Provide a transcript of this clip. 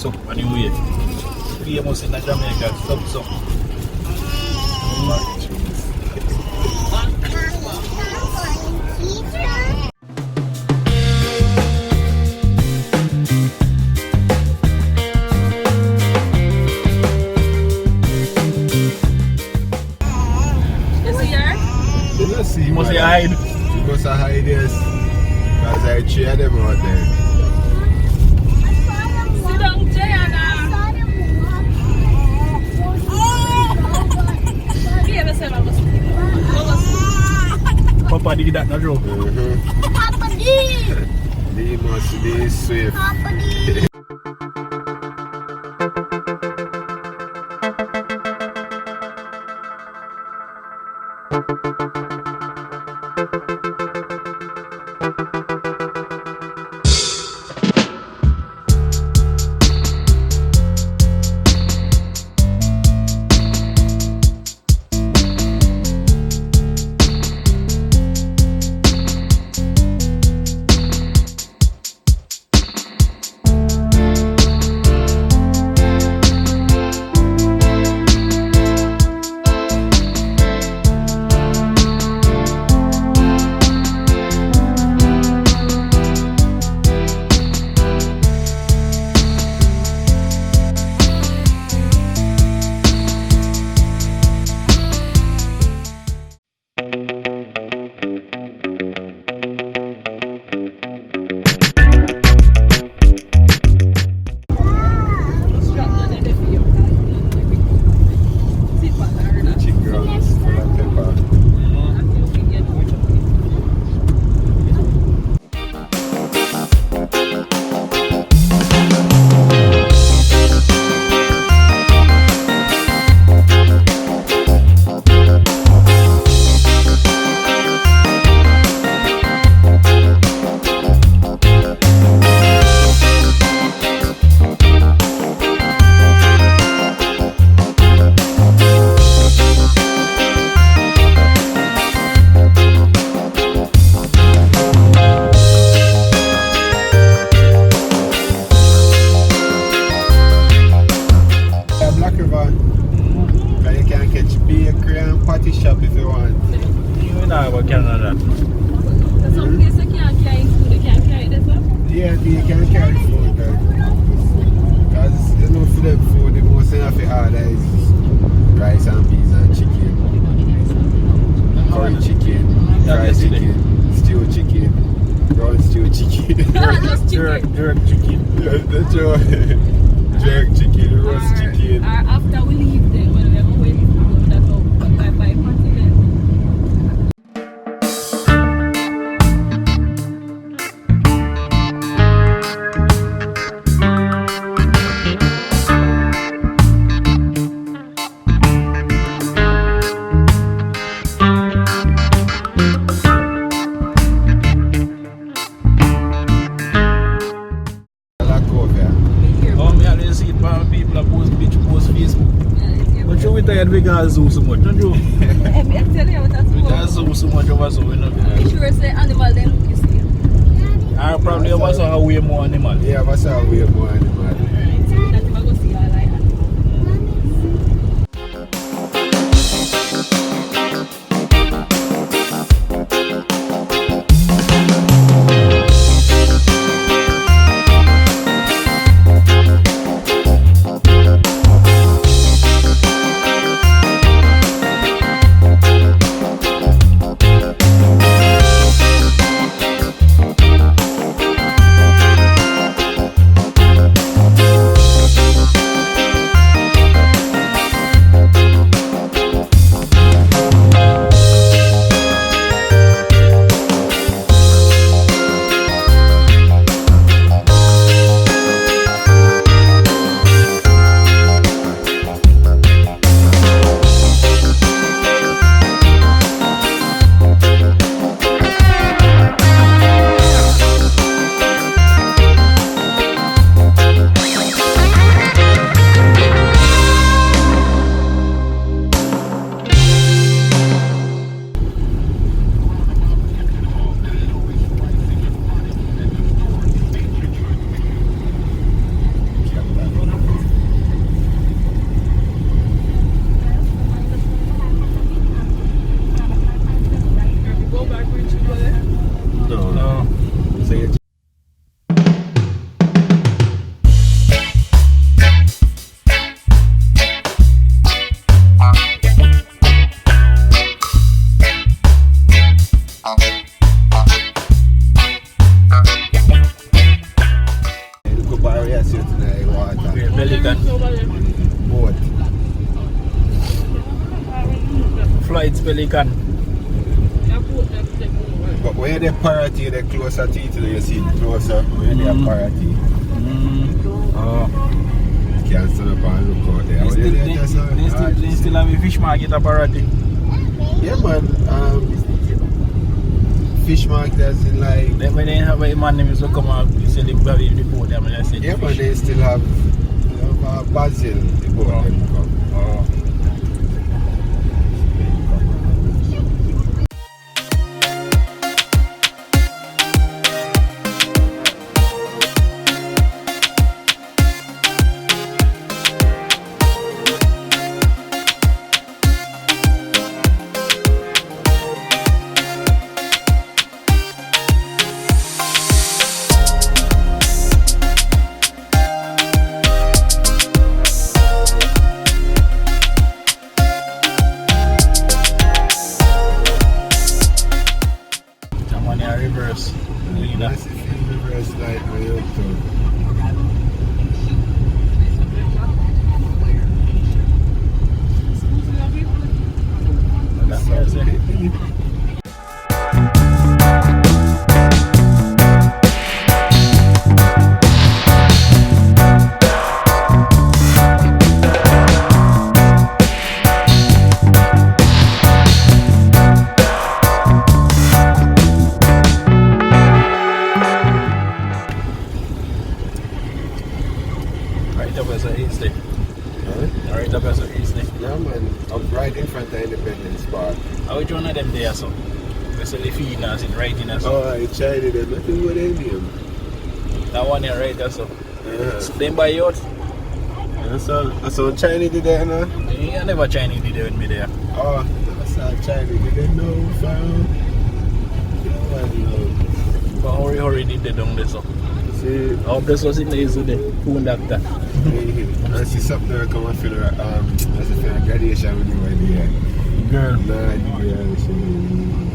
XOXO anyway. Famous in Jamaica, XOXO. He must hide. He must hide, yes. Because I cheer them out there. Sit down, Jayana. Papa did that, not true? Papa did. He must be swift. Papa did. Party shop if you want. You know about Canada. Some places you can't carry food, you can't carry this up. Yeah, you can carry food there. Because you know for them food, the most thing of it order is rice and peas and chicken. Curry chicken, fried chicken, stew chicken, brown stew chicken. Just chicken. Jerk chicken. Yeah, that's right. Jerk chicken, roast chicken. Or after we leave there, when we ever wait for that out, by party then. Tired because zoo so much, don't you? I tell you what that's Because zoo so much over so we know. You sure say animal then look you see. I probably was how way more animal. Yeah, what's how way more animal. That if I go see all like that. it's pelican. But where the parity, the closer to it, you see it closer. Where the parity. Oh. Can't stand up and look out there. They still have a fish market apparently. Yeah, man. Fish market as in like. When they have a man named to come out, you say they probably report them and I said. Yeah, but they still have basil. They both them come. Oh. Reverse. Reverse light way up to. That's it. Right up as a Eastleigh. Right up as a Eastleigh. Yeah, man. Up right in front of Independence Park. How which one of them there, so? They say the feed now, it right in us. Oh, I tried it. Nothing but Indian. That one here, right there, so. Yeah. Them by you out? I saw Chinese today, no? I never Chinese did it with me there. Oh, I saw Chinese today, no, fam. But hurry did they down there, so. See, How this was in the yesterday, phone doctor. I see something there come and feel as if a graduation with you idea. Girl. No idea.